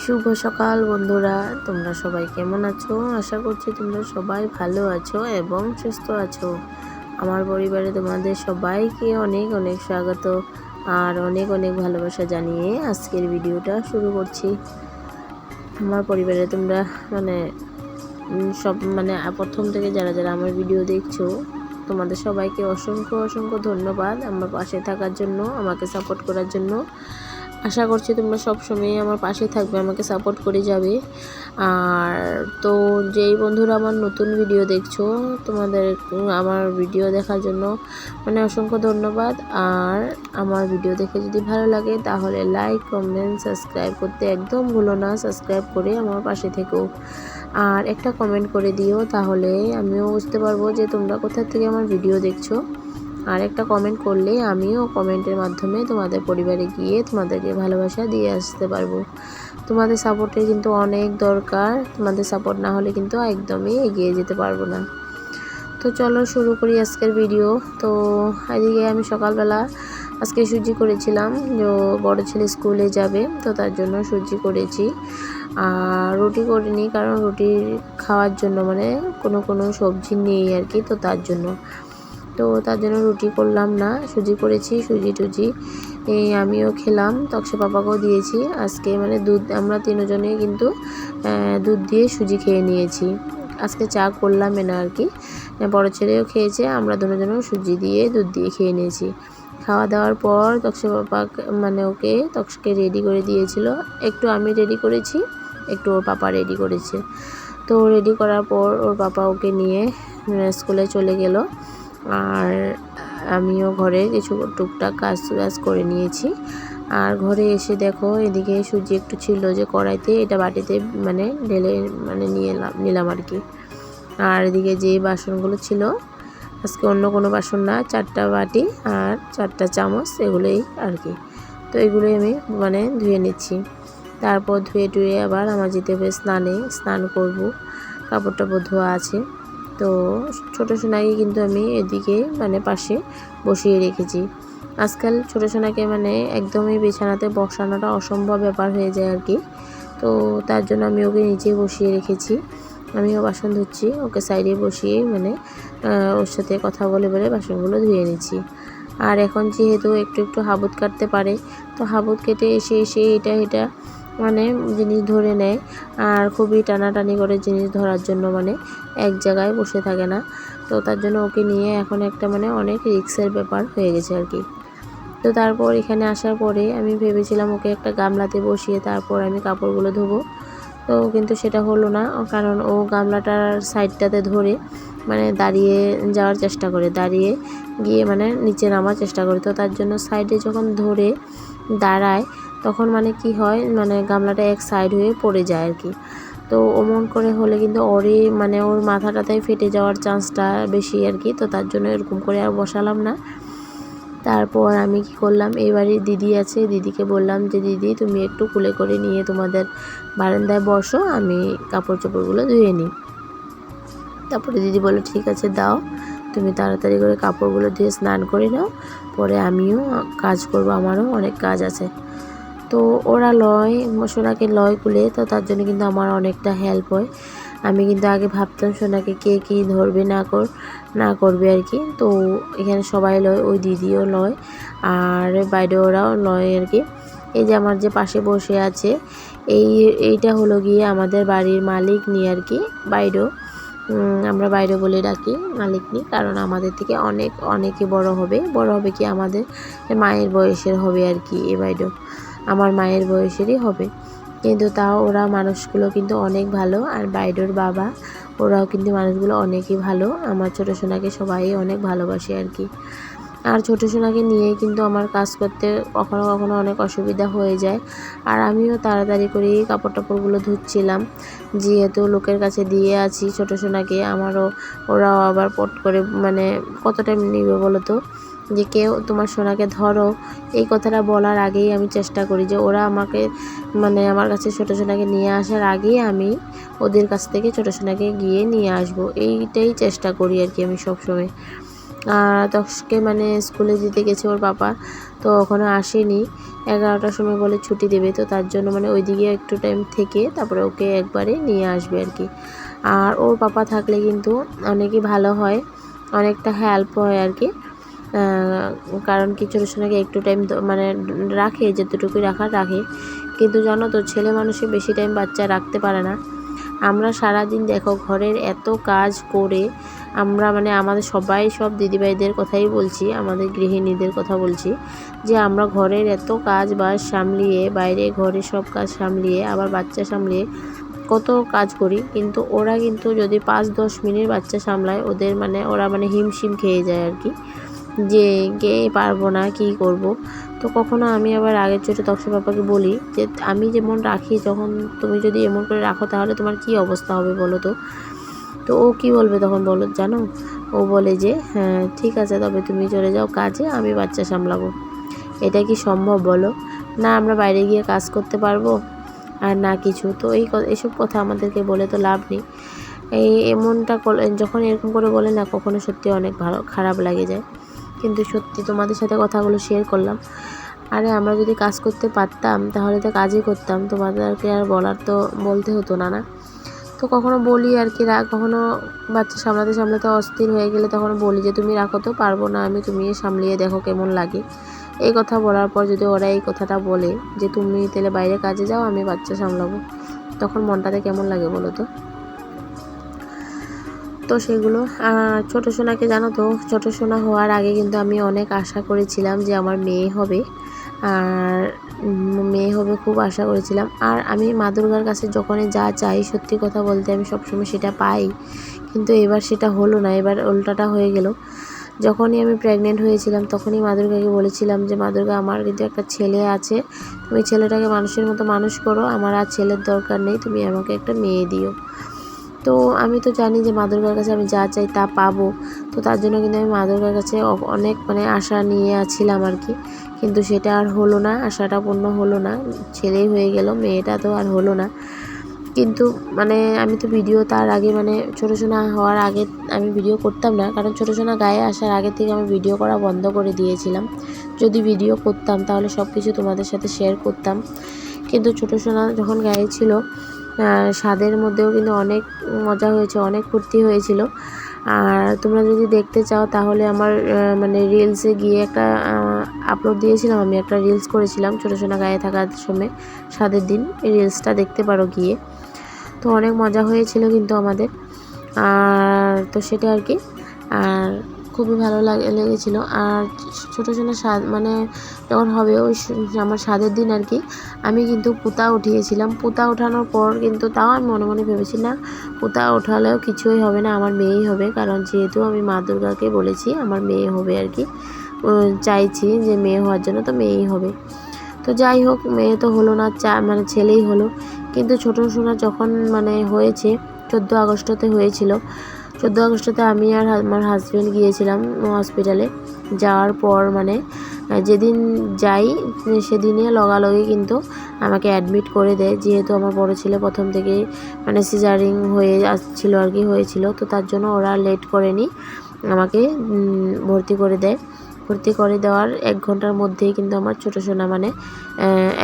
শুভ সকাল বন্ধুরা, তোমরা সবাই কেমন আছো? আশা করছি তোমরা সবাই ভালো আছো এবং সুস্থ আছো। আমার পরিবারে তোমাদের সবাইকে অনেক অনেক স্বাগত আর অনেক অনেক ভালোবাসা জানিয়ে আজকের ভিডিওটা শুরু করছি। আমার পরিবারে তোমরা সব প্রথম থেকে যারা যারা আমার ভিডিও দেখছো, তোমাদের সবাইকে অসংখ্য অসংখ্য ধন্যবাদ আমার পাশে থাকার জন্য, আমাকে সাপোর্ট করার জন্য। আশা করছি তোমরা সবসময় আমার পাশে থাকবে, আমাকে সাপোর্ট করে যাবে। আর তো যেই বন্ধুরা আমার নতুন ভিডিও দেখছো, তোমাদের আমার ভিডিও দেখার জন্য অসংখ্য ধন্যবাদ। আর আমার ভিডিও দেখে যদি ভালো লাগে তাহলে লাইক, কমেন্ট, সাবস্ক্রাইব করতে একদম ভুলো না। সাবস্ক্রাইব করে আমার পাশে থেকো আর একটা কমেন্ট করে দিও, তাহলে আমিও বুঝতে পারবো যে তোমরা কোথা থেকে আমার ভিডিও দেখছো। আর একটা কমেন্ট করলে আমিও কমেন্টের মাধ্যমে তোমাদের পরিবারে গিয়ে তোমাদেরকে ভালোবাসা দিয়ে আসতে পারবো। তোমাদের সাপোর্টের কিন্তু অনেক দরকার, তোমাদের সাপোর্ট না হলে কিন্তু একদমই এগিয়ে যেতে পারবো না। তো চলো শুরু করি আজকের ভিডিও। তো এদিকে আমি সকালবেলা আজকে সুজি করেছিলাম, যে বড় ছেলে স্কুলে যাবে, তো তার জন্য সুজি করেছি। আর রুটি করিনি, কারণ রুটি খাওয়ার জন্য কোনো সবজি নেই আর কি, তো তার জন্য রুটি করলাম না, সুজি করেছি। সুজি টুজি আমিও খেলাম, তক্সে পাপাকেও দিয়েছি। আজকে দুধ, আমরা তিনজনেই কিন্তু দুধ দিয়ে সুজি খেয়ে নিয়েছি। আজকে চা করলাম না আর কি, বড় ছেলেও খেয়েছে, আমরা দুজনেও সুজি দিয়ে দুধ দিয়ে খেয়ে নিয়েছি। খাওয়া দাওয়ার পর তক্সে পাপা তক্সকে রেডি করে দিয়েছিল, একটু আমি রেডি করেছি, একটু ওর পাপা রেডি করেছে। তো রেডি করার পর ওর পাপা ওকে নিয়ে স্কুলে চলে গেল। আর আমিও ঘরে কিছু টুকটাক কাজ করে নিয়েছি। আর ঘরে এসে দেখো, এদিকে সুজি একটু ছিল যে কড়াইতে, এটা বাটিতে ঢেলে নিলাম আর কি। আর এদিকে যে বাসনগুলো ছিল, আজকে অন্য কোনো বাসন না, 4টা বাটি আর 4টা চামচ, এগুলোই আর কি। তো এগুলোই আমি ধুয়ে নিচ্ছি। তারপর ধুয়ে টুয়ে আবার আমার যেতে হবে স্নান করব, কাপড় টাপড় ধোয়া আছে। তো ছোটো সোনাকে কিন্তু আমি এদিকে পাশে বসিয়ে রেখেছি। আজকাল ছোটো সোনাকে একদমই বিছানাতে বসানোটা অসম্ভব ব্যাপার হয়ে যায় আর কি। তো তার জন্য আমি ওকে নিচে বসিয়ে রেখেছি। আমিও বাসন ধুচ্ছি, ওকে সাইডে বসিয়ে ওর সাথে কথা বলে বলে বাসনগুলো ধুয়ে নিচ্ছি। আর এখন যেহেতু একটু একটু হাবুত কাটতে পারে, তো হাবুত কেটে এসে এটা জিনিস ধরে নেয়। আর খুবই টানাটানি করে জিনিস ধরার জন্য এক জায়গায় বসে থাকে না। তো তার জন্য ওকে নিয়ে এখন একটা অনেক রিস্কের ব্যাপার হয়ে গেছে আর কি। তো তারপর এখানে আসার পরে আমি ভেবেছিলাম ওকে একটা গামলাতে বসিয়ে তারপর আমি কাপড়গুলো ধোবো। তো কিন্তু সেটা হলো না, কারণ ও গামলাটার সাইডটাতে ধরে দাঁড়িয়ে যাওয়ার চেষ্টা করে, দাঁড়িয়ে গিয়ে নিচে নামার চেষ্টা করে। তো তার জন্য সাইডে যখন ধরে দাঁড়ায়, তখন কি হয়, গামলাটা এক সাইড হয়ে পড়ে যায় আর কি। তো ওমন করে হলে কিন্তু ওরই ওর মাথাটাতেই ফেটে যাওয়ার চান্সটা বেশি আর কি। তো তার জন্য এরকম করে আর বসালাম না। তারপর আমি কি করলাম, এবারে দিদি আছে, দিদিকে বললাম যে দিদি তুমি একটু কুলে করে নিয়ে তোমাদের বারান্দায় বসো, আমি কাপড় চোপড়গুলো ধুয়ে নিই। তারপরে দিদি বললো ঠিক আছে দাও, তুমি তাড়াতাড়ি করে কাপড়গুলো ধুয়ে স্নান করে নাও, পরে আমিও কাজ করব, আমারও অনেক কাজ আছে। তো ওরা সোনাকে লয় কুলে, তো তার জন্য কিন্তু আমার অনেকটা হেল্প হয়। আমি কিন্তু আগে ভাবতাম সোনাকে কে কী ধরবে না করবে আর কি। তো এখানে সবাই লয়, ওই দিদিও লয় আর বাইরে ওরাও লয় আর কি। এই যে আমার যে পাশে বসে আছে, এইটা হলো গিয়ে আমাদের বাড়ির মালিক নিয়ে আর কি, বাইরেও আমরা বাইরে বলে ডাকি মালিক নি, কারণ আমাদের থেকে অনেকে বড় হবে কি আমাদের মায়ের বয়সের হবে আর কি। এ বাইরেও আমার মায়ের বয়সেরই হবে, কিন্তু তাও ওরা মানুষগুলো কিন্তু অনেক ভালো। আর বাইরের বাবা, ওরাও কিন্তু মানুষগুলো অনেকই ভালো। আমার ছোটো সোনাকে সবাই অনেক ভালোবাসে আর কি। আর ছোটো সোনাকে নিয়ে কিন্তু আমার কাজ করতে কখনো কখনো অনেক অসুবিধা হয়ে যায়। আর আমিও তাড়াতাড়ি করে কাপড় টাপড়গুলো ধুচ্ছিলাম, যেহেতু লোকের কাছে দিয়ে আছি ছোটো সোনাকে। ওরাও আবার পট করে কত টাইম নেবে বলো তো, যে কেউ তোমার সোনাকে ধরো, এই কথাটা বলার আগেই আমি চেষ্টা করি যে ওরা আমাকে আমার কাছে ছোটো সোনাকে নিয়ে আসার আগেই আমি ওদের কাছ থেকে ছোটো সোনাকে গিয়ে নিয়ে আসবো, এইটাই চেষ্টা করি আর কি আমি সবসময়। তখকে মানে স্কুলে দিতে গেছে ওর পাপা, তো ওখানে আসেনি। 11টার সময় বলে ছুটি দেবে, তো তার জন্য মানে ওইদিকে একটু টাইম থেকে তারপরে ওকে একবারে নিয়ে আসবে আর কি। আর ওর পাপা থাকলে কিন্তু অনেকই ভালো হয়, অনেকটা হেল্প হয় আর কি। কারণ কি ছোটোকে একটু টাইম মানে রাখে, যতটুকুই রাখে, কিন্তু জানো তো ছেলে মানুষে বেশি টাইম বাচ্চা রাখতে পারে না। আমরা সারাদিন দেখো ঘরের এত কাজ করে আমরা মানে আমাদের সব দিদিভাইদের কথাই বলছি, আমাদের গৃহিণীদের কথা বলছি, যে আমরা ঘরের এত কাজ বাজ সামলিয়ে, বাইরে ঘরে সব কাজ সামলিয়ে আবার বাচ্চা সামলিয়ে কত কাজ করি, কিন্তু ওরা কিন্তু যদি 5-10 মিনিট বাচ্চা সামলায় ওদের মানে ওরা মানে হিমশিম খেয়ে যায় আর কি, যে কে পারবো না, কি করব। তো কখনো আমি আবার আগের ছোটো তক্সা পাপাকে বলি যে আমি যেমন রাখি, যখন তুমি যদি এমন করে রাখো তাহলে তোমার কি অবস্থা হবে বলো তো। তো ও কি বলবে তখন বলো জানো, ও বলে যে হ্যাঁ ঠিক আছে, তবে তুমি চলে যাও কাজে, আমি বাচ্চা সামলাবো। এটা কি সম্ভব বলো? না আমরা বাইরে গিয়ে কাজ করতে পারবো আর না কিছু। তো এইসব কথা আমাদেরকে বলে তো লাভ নেই। এমনটা যখন এরকম করে বলে না, কখনো সত্যি অনেক ভালো খারাপ লাগে যায়। কিন্তু সত্যি তোমাদের সাথে কথাগুলো শেয়ার করলাম। আরে আমরা যদি কাজ করতে পারতাম তাহলে তো কাজই করতাম, তোমাদেরকে আর বলতে হতো না, না? তো কখনো বলি আর কি, কখনো বাচ্চা সামলাতে অস্থির হয়ে গেলে তখন বলি যে তুমি রাখো, তো পারবো না আমি, তুমি সামলিয়ে দেখো কেমন লাগে। এই কথা বলার পর যদি ওরা এই কথাটা বলে যে তুমি তাহলে বাইরে কাজে যাও, আমি বাচ্চা সামলাবো, তখন মনটাতে কেমন লাগে বলো তো। তো সেগুলো ছোটো সোনাকে জানো তো, ছোটো সোনা হওয়ার আগে কিন্তু আমি অনেক আশা করেছিলাম যে আমার মেয়ে হবে, আর মেয়ে হবে খুব আশা করেছিলাম। আর আমি মা দুর্গার কাছে যখনই যা চাই, সত্যি কথা বলতে আমি সবসময় সেটা পাই, কিন্তু এবার সেটা হলো না, এবার উল্টাটা হয়ে গেল। যখনই আমি প্রেগনেন্ট হয়েছিলাম তখনই মা দুর্গাকে বলেছিলাম যে মা দুর্গা আমার কিন্তু একটা ছেলে আছে, তুমি ছেলেটাকে মানুষের মতো মানুষ করো, আমার আর ছেলের দরকার নেই, তুমি আমাকে একটা মেয়ে দিও। তো আমি তো জানি যে মা দুর্গার কাছে আমি যা চাই তা পাবো, তো তার জন্য কিন্তু আমি মা দুর্গার কাছে অনেক মানে আশা নিয়ে আছিলাম আর কি। কিন্তু সেটা আর হলো না, আশাটা পূর্ণ হলো না, ছেলেই হয়ে গেল, মেয়েটা তো আর হলো না। কিন্তু মানে আমি তো ভিডিও তার আগে মানে ছোটো সোনা হওয়ার আগে আমি ভিডিও করতাম না, কারণ ছোটো সোনা গায়ে আসার আগে থেকে আমি ভিডিও করা বন্ধ করে দিয়েছিলাম। যদি ভিডিও করতাম তাহলে সব কিছু তোমাদের সাথে শেয়ার করতাম, কিন্তু ছোটো সোনা যখন গায়ে ছিল স্বাদের মধ্যেও কিন্তু অনেক মজা হয়েছে, অনেক ফুর্তি হয়েছিল। আর তোমরা যদি দেখতে চাও তাহলে আমার মানে রিলসে গিয়ে একটা আপলোড দিয়েছিলাম, আমি একটা রিলস করেছিলাম ছোটো সোনা গায়ে থাকার সময় স্বাদের দিন, এই রিলসটা দেখতে পারো গিয়ে। তো অনেক মজা হয়েছিল কিন্তু আমাদের, আর তো সেটা আর কি। আর খুবই ভালো লেগেছিলো। আর ছোটো ছোটো স্বাদ মানে যখন হবে ওই আমার স্বাদের দিন আর কি, আমি কিন্তু পুতা উঠিয়েছিলাম। পুতা ওঠানোর পর কিন্তু তাও আমি মনে মনে ভেবেছি না, পুতা ওঠালেও কিছুই হবে না, আমার মেয়েই হবে, কারণ যেহেতু আমি মা দুর্গাকে বলেছি আমার মেয়ে হবে আর কি, চাইছি যে মেয়ে হওয়ার জন্য, তো মেয়েই হবে। তো যাই হোক, মেয়ে তো হলো না, মানে ছেলেই হলো। কিন্তু ছোটো সোনা যখন মানে হয়েছে 14 আগস্টতে হয়েছিল, 14 আগস্টতে আমি আর আমার হাজব্যান্ড গিয়েছিলাম হসপিটালে। যাওয়ার পর মানে যেদিন যাই সেদিনে লগালগি কিন্তু আমাকে অ্যাডমিট করে দেয়, যেহেতু আমার বড় ছেলে প্রথম থেকেই মানে সিজারিং হয়ে আসছিল আর কি, হয়েছিল, তো তার জন্য ওরা লেট করেনি, আমাকে ভর্তি করে দেয়। ভর্তি করে দেওয়ার 1 ঘন্টার মধ্যেই কিন্তু আমার ছোটো সোনা মানে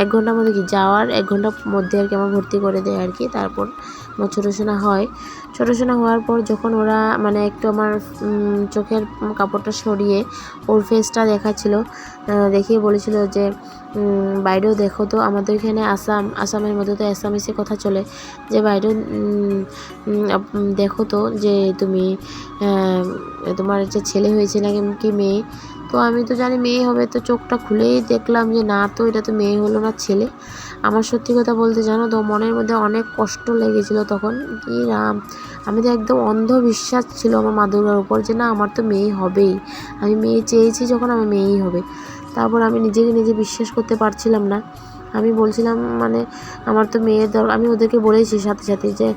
1 ঘন্টার মধ্যে কি, যাওয়ার 1 ঘন্টার মধ্যে আর কি আমার ভর্তি করে দেয় আর কি। তারপর আমার ছোটো সোনা হয়। ছোটো সোনা হওয়ার পর যখন ওরা মানে একটু আমার চোখের কাপড়টা সরিয়ে ওর ফেসটা দেখাচ্ছিল, দেখিয়ে বলেছিল যে বাইরেও দেখো তো, আমাদের এখানে আসামের মধ্যে তো অ্যাসামিসে কথা চলে, যে বাইরেও দেখো তো যে তুমি তোমার যে ছেলে হয়েছে নাকি কি মেয়ে। তো আমি তো জানি মেয়ে হবে, তো চোখটা খুলেই দেখলাম যে না, তো এটা তো মেয়ে হলো না, ছেলে। আমার সত্যি কথা বলতে জানো তো মনের মধ্যে অনেক কষ্ট লেগেছিল তখন, কি রাম, আমি তো একদম অন্ধবিশ্বাস ছিল আমার মা দুর্গার উপর যে না আমার তো মেয়ে হবেই, আমি মেয়ে চেয়েছি যখন আমার মেয়েই হবে। তারপর আমি নিজেকে নিজে বিশ্বাস করতে পারছিলাম না, আমি বলছিলাম মানে আমার তো মেয়ের দরকার, আমি ওদেরকে বলেছি সাথে সাথে যে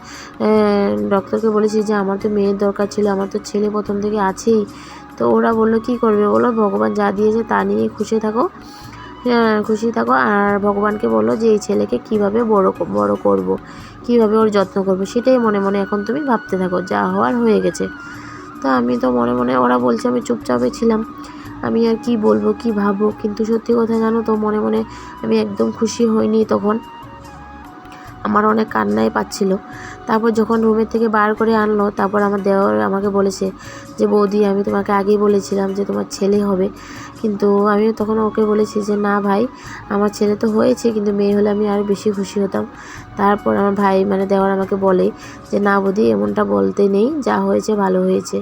ডক্টরকে বলেছি যে আমার তো মেয়ের দরকার ছিল, আমার তো ছেলে প্রথম থেকে আছেই। তো ওরা বললো কি করবে বলো, ভগবান যা দিয়েছে তা নিয়ে খুশি থাকো, খুশি থাকো। আর ভগবানকে বললো যে এই ছেলেকে কীভাবে বড় করব, কীভাবে ওর যত্ন করব, সেটাই মনে মনে এখন তুমি ভাবতে থাকো, যা হওয়ার হয়ে গেছে। তো তো আমি তো মনে মনে, ওরা বলছে আমি চুপচাপে ছিলাম, আমি আর কি বলবো কি ভাববো, কিন্তু সত্যি কথা জানো তো মনে মনে আমি একদম খুশি হইনি তখন, আমার অনেক কান্নাই পাচ্ছিল। তারপর যখন রুমের থেকে বার করে আনলো, তারপর আমার দেওর আমাকে বলেছে যে বৌদি আমি তোমাকে আগেই বলেছিলাম যে তোমার ছেলে হবে, কিন্তু আমি তখন ওকে বলেছি যে না ভাই, আমার ছেলে তো হয়েছে, কিন্তু মেয়ে হলে আমি আরও বেশি খুশি হতাম। তারপর আমার ভাই মানে দেওর আমাকে বলে যে না বৌদি এমনটা বলতে নেই, যা হয়েছে ভালো হয়েছে।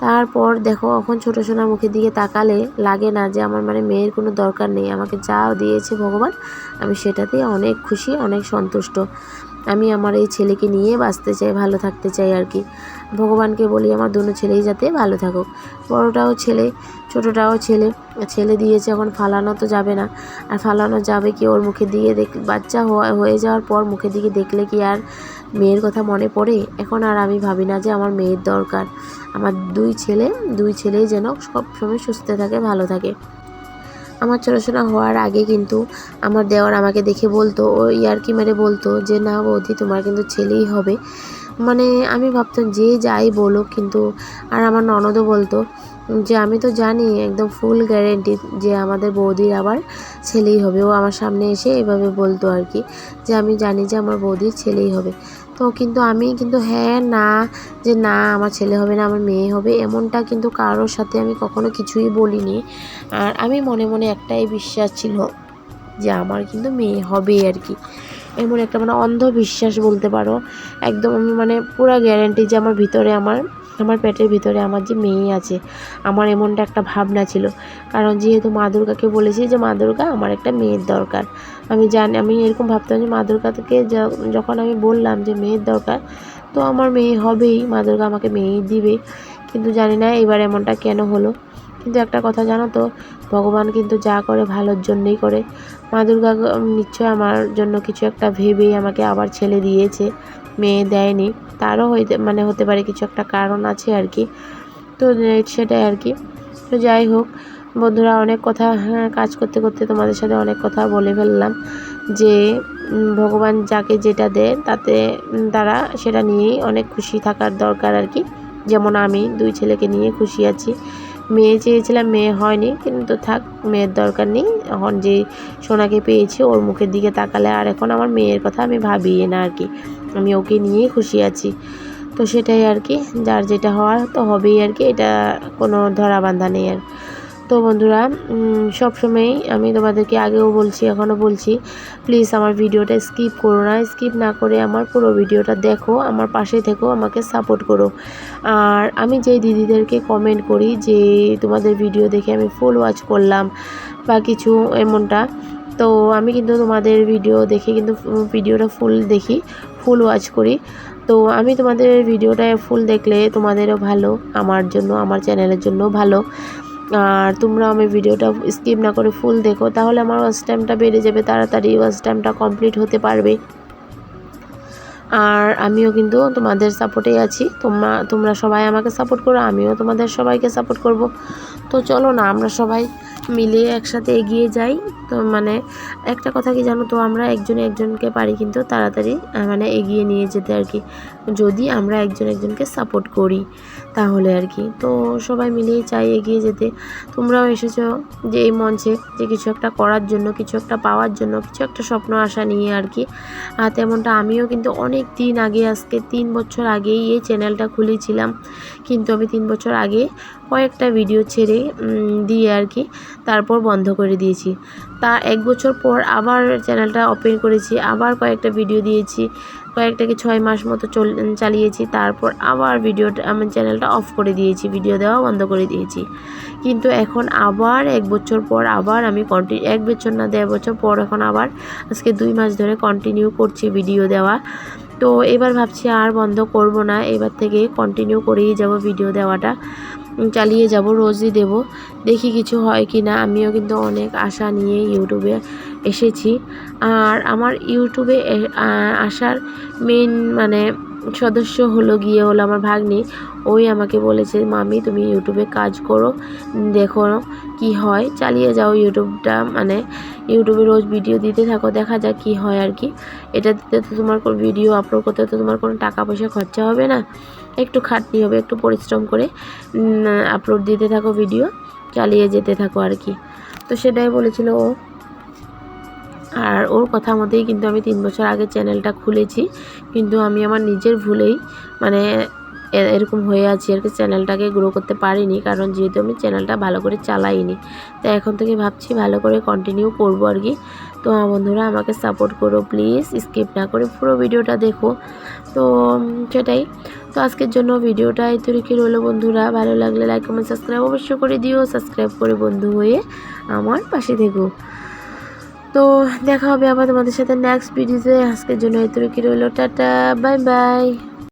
তারপর দেখো এখন ছোটো সোনার মুখের দিকে তাকালে লাগে না যে আমার মানে মেয়ের কোনো দরকার নেই, আমাকে যা দিয়েছে ভগবান আমি সেটাতেই অনেক খুশি, অনেক সন্তুষ্ট। আমি আমার এই ছেলেকে নিয়ে বাঁচতে চাই, ভালো থাকতে চাই আর কি। ভগবানকে বলি আমার দুটো ছেলেই যাতে ভালো থাকুক, বড়টাও ছেলে ছোটোটাও ছেলে, ছেলে দিয়েছে এখন ফালানো তো যাবে না। আর ফালানো যাবে কি, ওর মুখের দিকে বাচ্চা হয়ে যাওয়ার পর মুখের দিকে দেখলে কি আর মেয়ের কথা মনে পড়ে? এখন আর আমি ভাবি না যে আমার মেয়ের দরকার, আমার দুই ছেলেই যেন সব সময় সুস্থ থাকে, ভালো থাকে। আমার ছোটোশোনা হওয়ার আগে কিন্তু আমার দেওর আমাকে দেখে বলতো, ও ইয়ার্কি মেরে বলতো যে না বৌদি তোমার কিন্তু ছেলেই হবে। মানে আমি ভাবতাম যে যাই বলুক, কিন্তু আর আমার ননদও বলতো যে আমি তো জানি একদম ফুল গ্যারেন্টি যে আমাদের বৌদির আবার ছেলেই হবে। ও আমার সামনে এসে এভাবে বলতো আর কি, যে আমি জানি যে আমার বৌদির ছেলেই হবে। তো কিন্তু আমি কিন্তু হ্যাঁ না, যে না আমার ছেলে হবে না আমার মেয়ে হবে, এমনটা কিন্তু কারোর সাথে আমি কখনো কিছুই বলিনি। আর আমি মনে মনে একটাই বিশ্বাস ছিল যে আমার কিন্তু মেয়ে হবে আর কি, এমন একটা মানে অন্ধবিশ্বাস বলতে পারো। একদম আমি মানে পুরো গ্যারেন্টি যে আমার ভিতরে আমার পেটের ভিতরে আমার যে মেয়ে আছে, আমার এমনটা একটা ভাবনা ছিল। কারণ যেহেতু মা দুর্গাকে বলেছি যে মা দুর্গা আমার একটা মেয়ের দরকার, আমি জানি, আমি এরকম ভাবতাম যে মা দুর্গাকে যখন আমি বললাম যে মেয়ের দরকার, তো আমার মেয়ে হবেই, মা দুর্গা আমাকে মেয়েই দিবে। কিন্তু জানি না এবার এমনটা কেন হলো। কিন্তু একটা কথা জানো তো, ভগবান কিন্তু যা করে ভালোর জন্যই করে। মা দুর্গা নিশ্চয় আমার জন্য কিছু একটা ভেবেই আমাকে আবার ছেলে দিয়েছে, মেয়ে দেয়নি। তারও হতে পারে কিছু একটা কারণ আছে আর কি। তো সেটাই আর কি। তো যাই হোক বন্ধুরা, অনেক কথা কাজ করতে করতে তোমাদের সাথে অনেক কথা বলে ফেললাম, যে ভগবান যাকে যেটা দেয় তাতে তারা সেটা নিয়েই অনেক খুশি থাকার দরকার আর কি। যেমন আমি দুই ছেলেকে নিয়ে খুশি আছি। মেয়ে চেয়েছিলাম, মেয়ে হয়নি, কিন্তু থাক, মেয়ের দরকার নেই। এখন যে সোনাকে পেয়েছি ওর মুখের দিকে তাকালে আর এখন আমার মেয়ের কথা আমি ভাবি না আর কি, আমি ওকে নিয়েই খুশি আছি। তো সেটাই আর কি, যার যেটা হওয়ার তো হবেই আর কি, এটা কোনো ধরা বাঁধা নেই আর। তো বন্ধুরা সব সময়ই আমি তোমাদেরকে আগেও বলছি, এখনও বলছি, প্লিজ আমার ভিডিওটা স্কিপ করো না, স্কিপ না করে আমার পুরো ভিডিওটা দেখো, আমার পাশে থেকো, আমাকে সাপোর্ট করো। আর আমি যেই দিদিদেরকে কমেন্ট করি যে তোমাদের ভিডিও দেখে আমি ফুল ওয়াচ করলাম বা কিছু এমনটা, তো আমি কিন্তু তোমাদের ভিডিও দেখে কিন্তু ভিডিওটা ফুল দেখি, ফুল ওয়াচ করি। তো আমি তোমাদের ভিডিওটা ফুল দেখলে তোমাদেরও ভালো, আমার জন্য, আমার চ্যানেলের জন্য ভালো। আর তোমরা আমার ভিডিওটা স্কিপ না করে ফুল দেখো, তাহলে আমার ওয়াচ টাইমটা বেড়ে যাবে, তাড়াতাড়ি ওয়াচ টাইমটা কমপ্লিট হতে পারবে। আর আমিও কিন্তু তোমাদের সাপোর্টেই আছি, তোমরা সবাই আমাকে সাপোর্ট করো, আমিও তোমাদের সবাইকে সাপোর্ট করব। তো চলো না আমরা সবাই মিলে একসাথে এগিয়ে যাই। তো মানে একটা কথা কি জানো তো, আমরা একজনকে পারি কিন্তু তাড়াতাড়ি মানে এগিয়ে নিয়ে যেতে আর কি, যদি আমরা একজনকে সাপোর্ট করি তাহলে আর কি। তো সবাই মিলেই চাই এগিয়ে যেতে। তোমরাও এসেছো যে এই মঞ্চে, যে কিছু একটা করার জন্য, কিছু একটা পাওয়ার জন্য, কিছু একটা স্বপ্ন আশা নিয়ে আর কি। আর তেমনটা আমিও কিন্তু অনেক দিন আগে, আজকে 3 বছর আগেই এই চ্যানেলটা খুলেছিলাম, কিন্তু আমি 3 বছর আগে কয়েকটা ভিডিও ছেড়ে দিয়ে আর কি তারপর বন্ধ করে দিয়েছি। তা 1 বছর পর আবার চ্যানেলটা ওপেন করেছি, আবার কয়েকটা ভিডিও দিয়েছি, কয়েকটাকে 6 মাস মতো চালিয়েছি, তারপর আবার আমার চ্যানেলটা অফ করে দিয়েছি, ভিডিও দেওয়া বন্ধ করে দিয়েছি। কিন্তু এখন আবার 1 বছর পর আবার আমি 1 বছর না 1.5 বছর পর এখন আবার আজকে 2 মাস ধরে কন্টিনিউ করছি ভিডিও দেওয়া। তো এবার ভাবছি আর বন্ধ করব না, এবার থেকে কন্টিনিউ করেই যাব, ভিডিও দেওয়াটা চালিয়ে যাব, রোজই দেব, দেখি কিছু হয় কি না। আমিও কিন্তু অনেক আশা নিয়ে ইউটিউবে এসেছি। আর আমার ইউটিউবে আসার মেইন মানে সদস্য হলো আমার ভাগ্নি। ওই আমাকে বলেছে, মামি তুমি ইউটিউবে কাজ করো, দেখো কি হয়, চালিয়ে যাও ইউটিউবটা, মানে ইউটিউবে রোজ ভিডিও দিতে থাকো, দেখা যাক কি হয় আর কি। এটা দিতে তো তোমার ভিডিও আপলোড করতে তো তোমার কোনো টাকা পয়সা খরচা হবে না, একটু খাটনি হবে, একটু পরিশ্রম করে আপলোড দিতে থাকো, ভিডিও চালিয়ে যেতে থাকো আর কি। তো সেটাই বলেছিল ও। আর ওর কথা মতেই কিন্তু আমি 3 বছর আগে চ্যানেলটা খুলেছি, কিন্তু আমি আমার নিজের ভুলেই মানে এরকম হয়ে আছি আর কি, চ্যানেলটাকে গ্রো করতে পারিনি, কারণ যেহেতু আমি চ্যানেলটা ভালো করে চালাইনি। তাই এখন থেকে ভাবছি ভালো করে কন্টিনিউ করবো আর কি। তো বন্ধুরা আমাকে সাপোর্ট করো প্লিজ, স্কিপ না করে পুরো ভিডিওটা দেখো। তো সেটাই। তো আজকের জন্য ভিডিওটা এই তরিকে রইলো বন্ধুরা, ভালো লাগলে লাইক কমেন্ট সাবস্ক্রাইব অবশ্যই করে দিও, সাবস্ক্রাইব করে বন্ধু হয়ে আমার পাশে থেকো। তো দেখা হবে আবার তোমাদের সাথে নেক্সট ভিডিওতে। আজকের জন্য এই তরিকে রইলো, টাটা, বাই বাই।